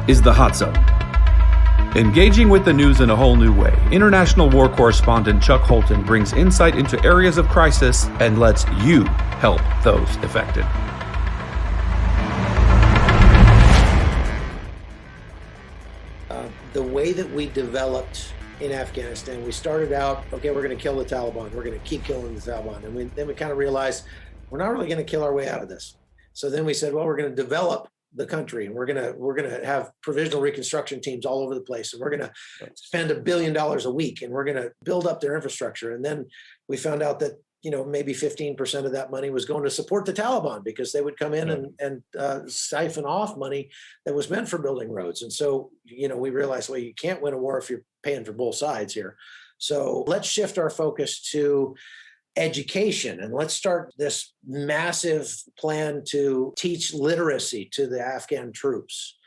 is the Hot Zone. Engaging with the news in a whole new way, international war correspondent Chuck Holton brings insight into areas of crisis and lets you help those affected. The way that we developed in Afghanistan, we started out, okay, we're going to kill the Taliban. We're going to keep killing the Taliban. And then we kind of realized we're not really going to kill our way out of this. So then we said, well, we're going to develop the country, and we're going to have provisional reconstruction teams all over the place, and we're going to spend $1 billion a week, and we're going to build up their infrastructure. And then we found out that maybe 15% of that money was going to support the Taliban, because they would come in and siphon off money that was meant for building roads. And so, we realized, well, you can't win a war if you're paying for both sides here. So let's shift our focus to education, and let's start this massive plan to teach literacy to the Afghan troops.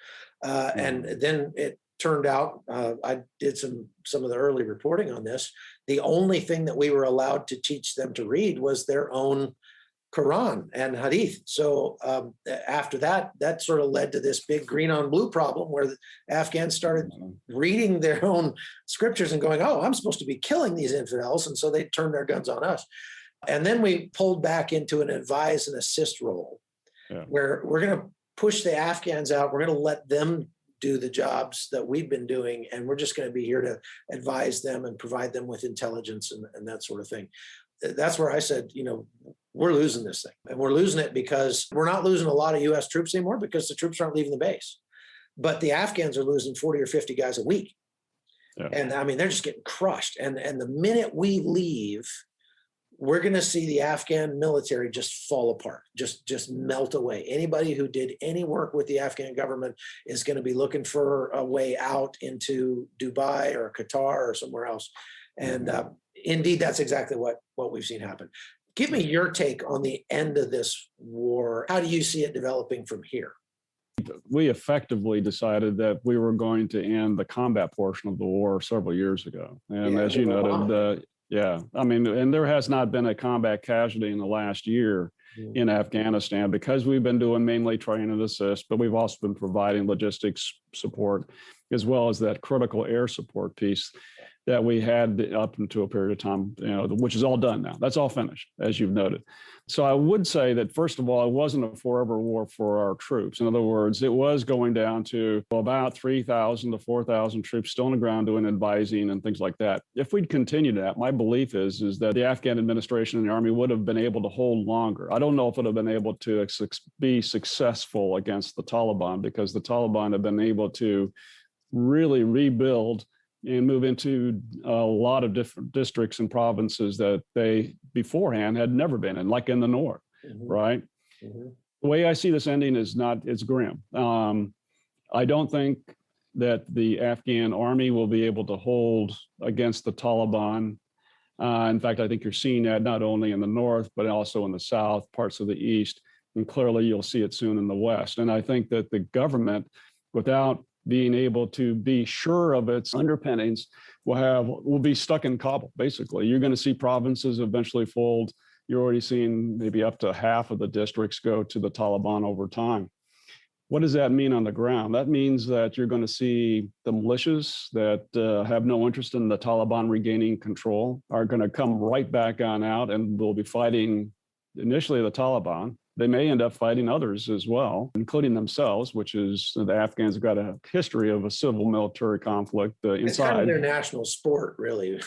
And then it turned out, I did some of the early reporting on this, the only thing that we were allowed to teach them to read was their own Quran and Hadith. So after that sort of led to this big green on blue problem, where the Afghans started reading their own scriptures and going, oh, I'm supposed to be killing these infidels. And so they turned their guns on us. And then we pulled back into an advise and assist role, where we're going to push the Afghans out. We're going to let them do the jobs that we've been doing, and we're just going to be here to advise them and provide them with intelligence and that sort of thing. That's where I said, we're losing this thing. And we're losing it because we're not losing a lot of U.S. troops anymore, because the troops aren't leaving the base. But the Afghans are losing 40 or 50 guys a week. Yeah. And I mean, they're just getting crushed. And the minute we leave, we're going to see the Afghan military just fall apart, just melt away. Anybody who did any work with the Afghan government is going to be looking for a way out into Dubai or Qatar or somewhere else. And indeed, that's exactly what we've seen happen. Give me your take on the end of this war. How do you see it developing from here? We effectively decided that we were going to end the combat portion of the war several years ago. And as you noted, and there has not been a combat casualty in the last year in Afghanistan, because we've been doing mainly train and assist, but we've also been providing logistics support, as well as that critical air support piece that we had up into a period of time, which is all done now. That's all finished, as you've noted. So I would say that, first of all, it wasn't a forever war for our troops. In other words, it was going down to about 3,000 to 4,000 troops still on the ground doing advising and things like that. If we'd continued that, my belief is that the Afghan administration and the army would have been able to hold longer. I don't know if it would have been able to be successful against the Taliban, because the Taliban have been able to really rebuild and move into a lot of different districts and provinces that they beforehand had never been in, like in the north, right? The way I see this ending is it's grim. I don't think that the Afghan army will be able to hold against the Taliban. In fact, I think you're seeing that not only in the north, but also in the south, parts of the east, and clearly you'll see it soon in the west. And I think that the government, without being able to be sure of its underpinnings, will be stuck in Kabul, basically. You're going to see provinces eventually fold. You're already seeing maybe up to half of the districts go to the Taliban over time. What does that mean on the ground? That means that you're going to see the militias that have no interest in the Taliban regaining control are going to come right back on out, and will be fighting initially the Taliban. They may end up fighting others as well, including themselves, which is the Afghans have got a history of a civil military conflict inside. It's kind of their national sport, really.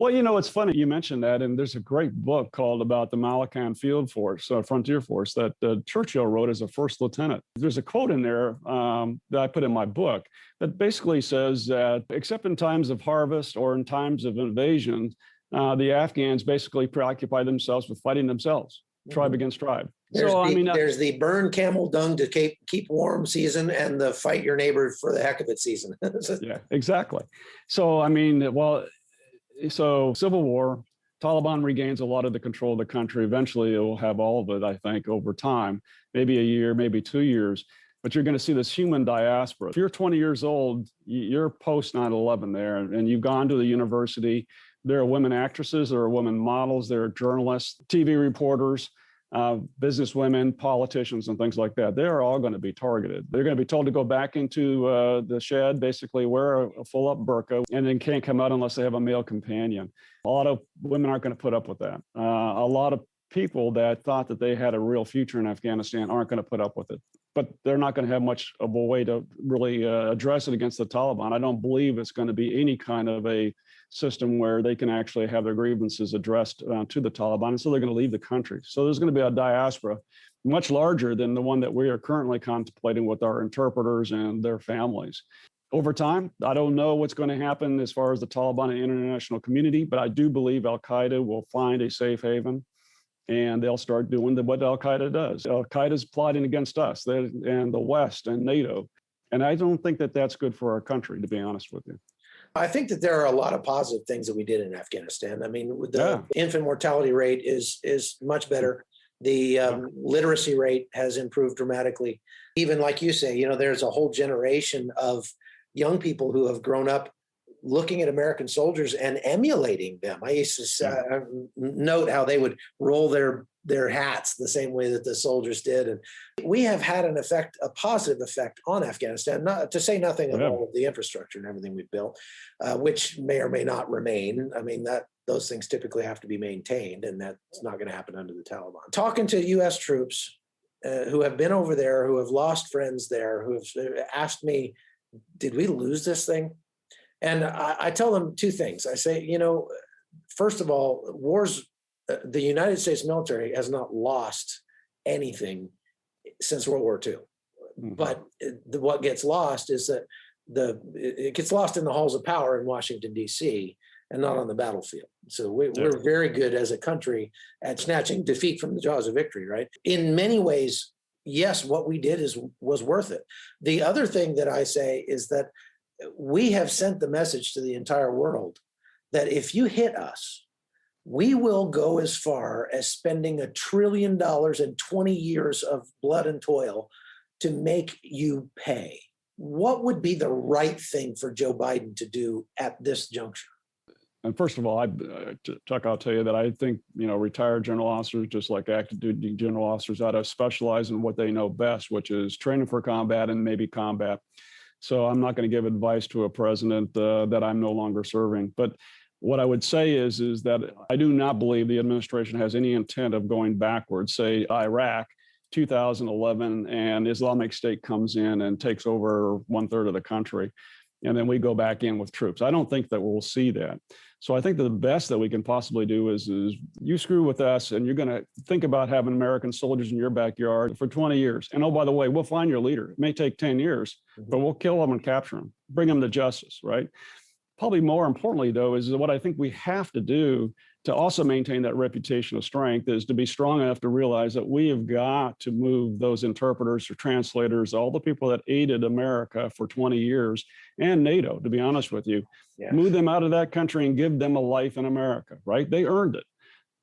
Well, it's funny you mentioned that, and there's a great book called about the Malacan Field Force, Frontier Force, that Churchill wrote as a first lieutenant. There's a quote in there that I put in my book that basically says that, except in times of harvest or in times of invasion, the Afghans basically preoccupy themselves with fighting themselves, tribe against tribe. There's the burn camel dung to keep warm season, and the fight your neighbor for the heck of it season. Yeah, exactly. So, so civil war, Taliban regains a lot of the control of the country. Eventually, it will have all of it, I think, over time, maybe a year, maybe 2 years. But you're going to see this human diaspora. If you're 20 years old, you're post 9/11 there, and you've gone to the university. There are women actresses, there are women models, there are journalists, TV reporters. businesswomen, politicians, and things like that. They're all going to be targeted. They're going to be told to go back into the shed, basically wear a full-up burqa, and then can't come out unless they have a male companion. A lot of women aren't going to put up with that. A lot of people that thought that they had a real future in Afghanistan aren't going to put up with it. But they're not going to have much of a way to really address it against the Taliban. I don't believe it's going to be any kind of a system where they can actually have their grievances addressed to the Taliban. And so they're going to leave the country. So there's going to be a diaspora much larger than the one that we are currently contemplating with our interpreters and their families. Over time, I don't know what's going to happen as far as the Taliban and international community, but I do believe Al-Qaeda will find a safe haven and they'll start doing what Al-Qaeda does. Al-Qaeda is plotting against us and the West and NATO. And I don't think that that's good for our country, to be honest with you. I think that there are a lot of positive things that we did in Afghanistan. I mean, the infant mortality rate is much better. The literacy rate has improved dramatically. Even like you say, there's a whole generation of young people who have grown up looking at American soldiers and emulating them. I used to note how they would roll their hats the same way that the soldiers did. And we have had a positive effect on Afghanistan, not to say nothing of all of the infrastructure and everything we've built, which may or may not remain. I mean, those things typically have to be maintained, and that's not going to happen under the Taliban. Talking to U.S. troops who have been over there, who have lost friends there, who have asked me, did we lose this thing? And I tell them two things. I say, first of all, the United States military has not lost anything since World War II. Mm-hmm. But what gets lost is that it gets lost in the halls of power in Washington, D.C., and not on the battlefield. So we're very good as a country at snatching defeat from the jaws of victory, right? In many ways, yes, what we did was worth it. The other thing that I say is that we have sent the message to the entire world that if you hit us, we will go as far as spending $1 trillion and 20 years of blood and toil to make you pay. What would be the right thing for Joe Biden to do at this juncture? And first of all, Chuck, I'll tell you that I think, retired general officers, just like active duty general officers, ought to specialize in what they know best, which is training for combat and maybe combat. So I'm not going to give advice to a president that I'm no longer serving. But what I would say is that I do not believe the administration has any intent of going backwards. Say Iraq, 2011, and Islamic State comes in and takes over 1/3 of the country. And then we go back in with troops. I don't think that we'll see that. So I think the best that we can possibly do is you screw with us and you're going to think about having American soldiers in your backyard for 20 years. And oh, by the way, we'll find your leader. It may take 10 years, but we'll kill them and capture them, bring them to justice, right? Probably more importantly, though, is what I think we have to do to also maintain that reputation of strength is to be strong enough to realize that we have got to move those interpreters or translators, all the people that aided America for 20 years and NATO, to be honest with you, move them out of that country and give them a life in America, right? They earned it.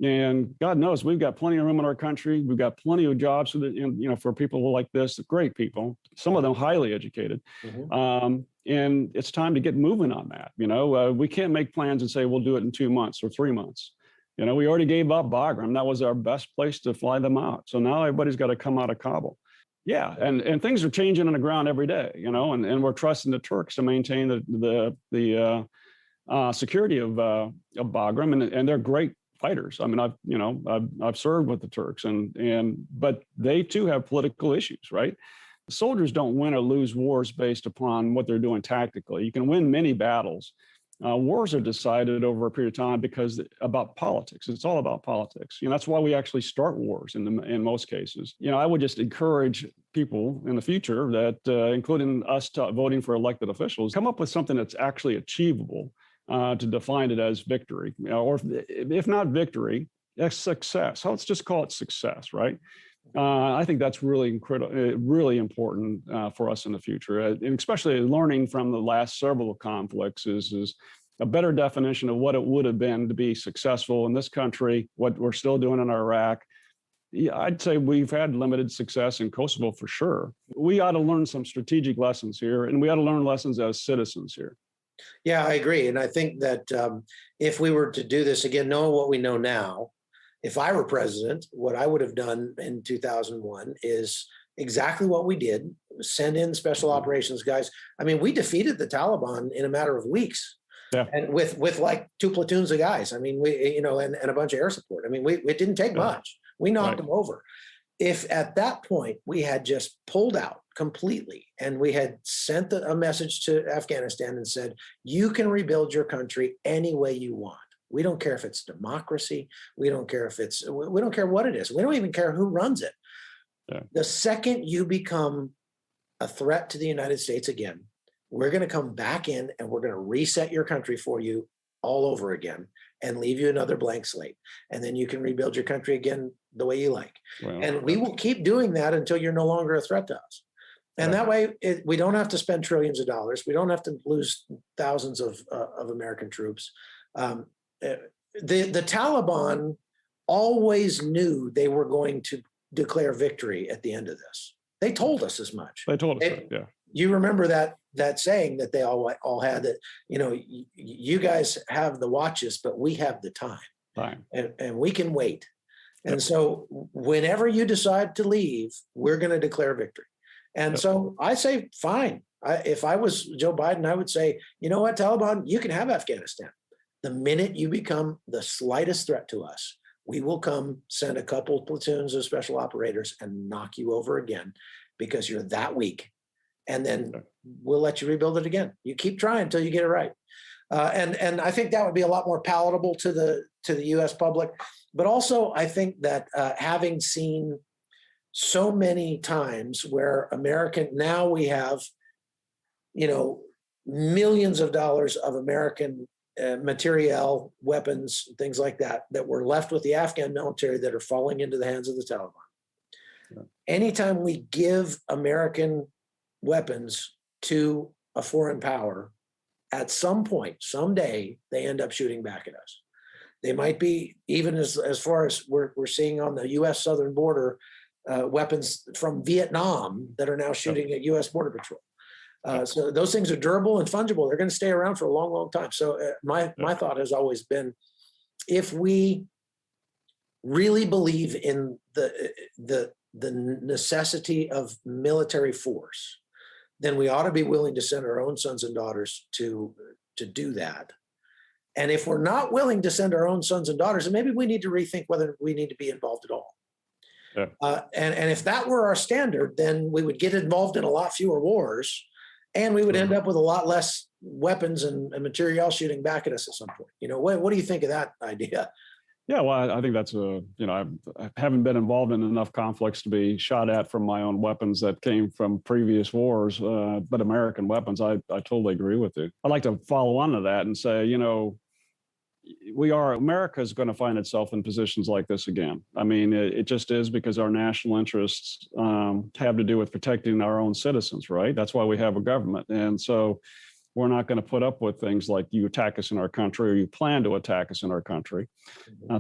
And God knows we've got plenty of room in our country. We've got plenty of jobs for people like this, great people, some of them highly educated. Mm-hmm. And it's time to get moving on that. We can't make plans and say we'll do it in 2 months or 3 months. We already gave up Bagram. That was our best place to fly them out. So now everybody's got to come out of Kabul. Yeah, and things are changing on the ground every day, and we're trusting the Turks to maintain the security of Bagram, and they're great fighters. I mean, I've served with the Turks, but they too have political issues, right? Soldiers don't win or lose wars based upon what they're doing tactically. You can win many battles. Wars are decided over a period of time because about politics. It's all about politics. That's why we actually start wars in most cases. I would just encourage people in the future that, including us voting for elected officials, come up with something that's actually achievable to define it as victory, or if not victory, success. Let's just call it success, right? I think that's really really important for us in the future, and especially learning from the last several conflicts is a better definition of what it would have been to be successful in this country, what we're still doing in Iraq. Yeah, I'd say we've had limited success in Kosovo for sure. We ought to learn some strategic lessons here, and we ought to learn lessons as citizens here. Yeah, I agree. And I think that if we were to do this again, knowing what we know now, if I were president, what I would have done in 2001 is exactly what we did: send in special operations guys. I mean, we defeated the Taliban in a matter of weeks. Yeah. And with like 2 platoons of guys. I mean, and a bunch of air support. I mean, it didn't take much. We knocked them over. If at that point we had just pulled out completely and we had sent a message to Afghanistan and said, you can rebuild your country any way you want. We don't care if it's democracy. We don't care what it is. We don't even care who runs it. Yeah. The second you become a threat to the United States again, we're going to come back in and we're going to reset your country for you all over again and leave you another blank slate. And then you can rebuild your country again the way you like. Well, and we will keep doing that until you're no longer a threat to us. And that way we don't have to spend trillions of dollars. We don't have to lose thousands of American troops. The Taliban always knew they were going to declare victory at the end of this. They told us as much. They told us, yeah. You remember that saying that they all had, that, you guys have the watches, but we have the time. And we can wait. And so whenever you decide to leave, we're going to declare victory. And so I say, fine. If I was Joe Biden, I would say, you know what, Taliban, you can have Afghanistan. The minute you become the slightest threat to us, we will come send a couple platoons of special operators and knock you over again because you're that weak. And then we'll let you rebuild it again. You keep trying until you get it right. And I think that would be a lot more palatable to the U.S. public. But also, I think that having seen so many times where now we have, millions of dollars of American materiel, weapons, things like that were left with the Afghan military that are falling into the hands of the Taliban. Yeah. Anytime we give American weapons to a foreign power, at some point, someday, they end up shooting back at us. They might be, even as far as we're seeing on the U.S. southern border, weapons from Vietnam that are now shooting at U.S. Border Patrol. So those things are durable and fungible. They're going to stay around for a long, long time. So my thought has always been, if we really believe in the necessity of military force, then we ought to be willing to send our own sons and daughters to do that. And if we're not willing to send our own sons and daughters, then maybe we need to rethink whether we need to be involved at all. Yeah. And if that were our standard, then we would get involved in a lot fewer wars, and we would end up with a lot less weapons and material shooting back at us at some point. What do you think of that idea? Yeah, well, I think that's I haven't been involved in enough conflicts to be shot at from my own weapons that came from previous wars, but American weapons, I totally agree with you. I'd like to follow on to that and say, America is going to find itself in positions like this again. I mean, it just is, because our national interests have to do with protecting our own citizens, right? That's why we have a government. And so we're not going to put up with things like you attack us in our country, or you plan to attack us in our country,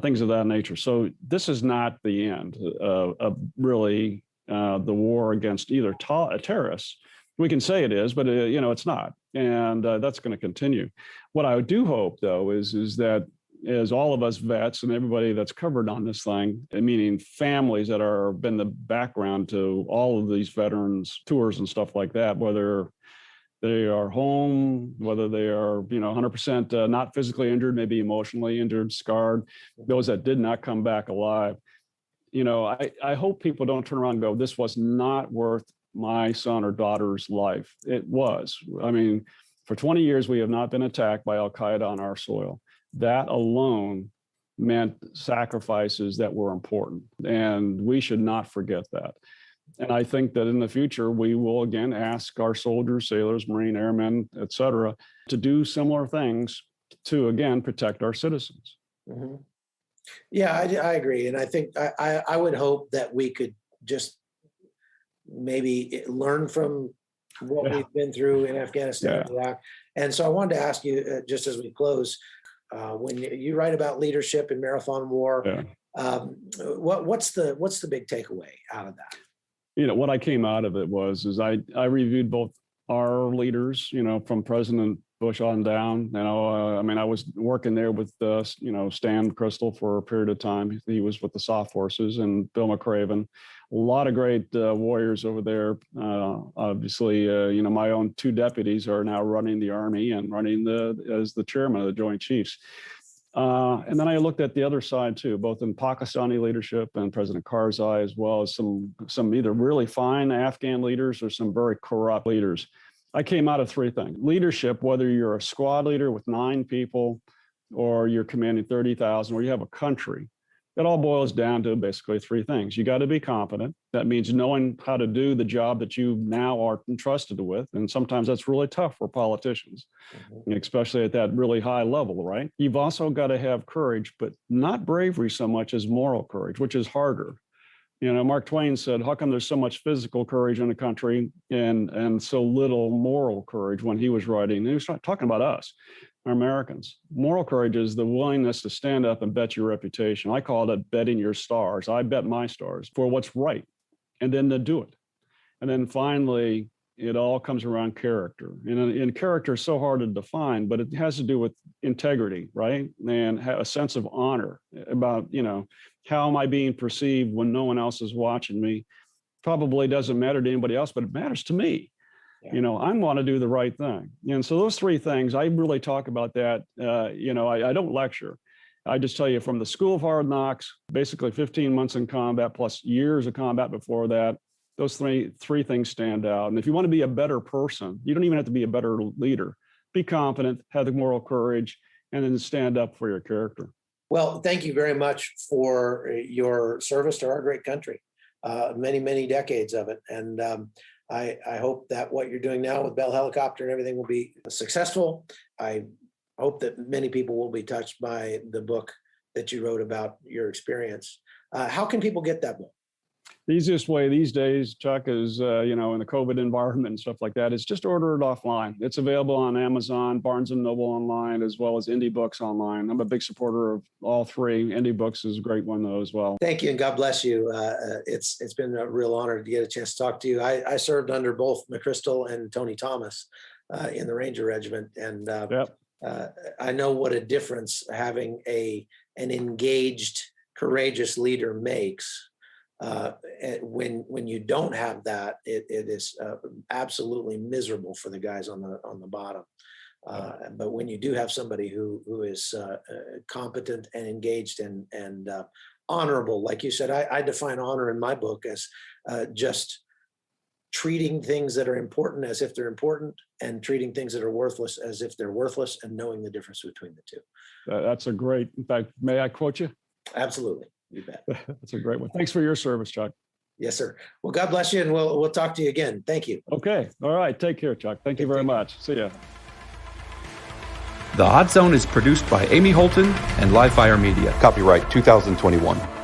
things of that nature. So this is not the end of really the war against either terrorists. We can say it is, but it's not, and that's going to continue. What I do hope, though, is that as all of us vets and everybody that's covered on this thing, meaning families that are been the background to all of these veterans tours and stuff like that, whether they are home, whether they are 100% not physically injured, maybe emotionally injured, scarred, those that did not come back alive. I hope people don't turn around and go, this was not worth my son or daughter's life. It was. I mean, for 20 years, we have not been attacked by Al-Qaeda on our soil. That alone meant sacrifices that were important, and we should not forget that. And I think that in the future, we will again ask our soldiers, sailors, Marine, airmen, et cetera, to do similar things to, again, protect our citizens. Mm-hmm. Yeah, I agree. And I think I would hope that we could just maybe learn from what we've been through in Afghanistan and Iraq. And so I wanted to ask you, just as we close, when you write about leadership in Marathon War, what's the big takeaway out of that? What I came out of it is I reviewed both our leaders, from President Bush on down. I mean, I was working there with, Stan Crystal for a period of time. He was with the Soft Forces, and Bill McRaven. A lot of great warriors over there. Obviously, my own two deputies are now running the Army and running as the chairman of the Joint Chiefs. And then I looked at the other side too, both in Pakistani leadership and President Karzai, as well as some either really fine Afghan leaders or some very corrupt leaders. I came out of three things. Leadership, whether you're a squad leader with 9 people or you're commanding 30,000 or you have a country, it all boils down to basically three things. You got to be competent. That means knowing how to do the job that you now are entrusted with. And sometimes that's really tough for politicians, especially at that really high level, right? You've also got to have courage, but not bravery so much as moral courage, which is harder. Mark Twain said, how come there's so much physical courage in the country and so little moral courage when he was writing? And he was talking about us, Americans. Moral courage is the willingness to stand up and bet your reputation. I call it betting your stars. I bet my stars for what's right, and then to do it. And then finally, it all comes around character. And character is so hard to define, but it has to do with integrity, right? And a sense of honor about, how am I being perceived when no one else is watching me? Probably doesn't matter to anybody else, but it matters to me. Yeah. I want to do the right thing. And so those three things, I really talk about that. I don't lecture. I just tell you, from the School of Hard Knocks, basically 15 months in combat plus years of combat before that, those three things stand out. And if you want to be a better person, you don't even have to be a better leader. Be confident, have the moral courage, and then stand up for your character. Well, thank you very much for your service to our great country, many, many decades of it. And I hope that what you're doing now with Bell Helicopter and everything will be successful. I hope that many people will be touched by the book that you wrote about your experience. How can people get that book? The easiest way these days, Chuck, is, in the COVID environment and stuff like that, is just order it offline. It's available on Amazon, Barnes & Noble online, as well as Indie Books online. I'm a big supporter of all three. Indie Books is a great one, though, as well. Thank you, and God bless you. It's been a real honor to get a chance to talk to you. I served under both McChrystal and Tony Thomas in the Ranger Regiment, and I know what a difference having an engaged, courageous leader makes. When you don't have that, it is absolutely miserable for the guys on the bottom. But when you do have somebody who is competent and engaged and honorable, like you said, I define honor in my book as just treating things that are important as if they're important, and treating things that are worthless as if they're worthless, and knowing the difference between the two. That's a great. In fact, may I quote you? Absolutely. You bet. That's a great one. Thanks for your service, Chuck. Yes, sir. Well, God bless you, and we'll talk to you again. Thank you. Okay. All right. Take care, Chuck. Thank you very much. See ya. The Hot Zone is produced by Amy Holton and Livefire Media. Copyright 2021.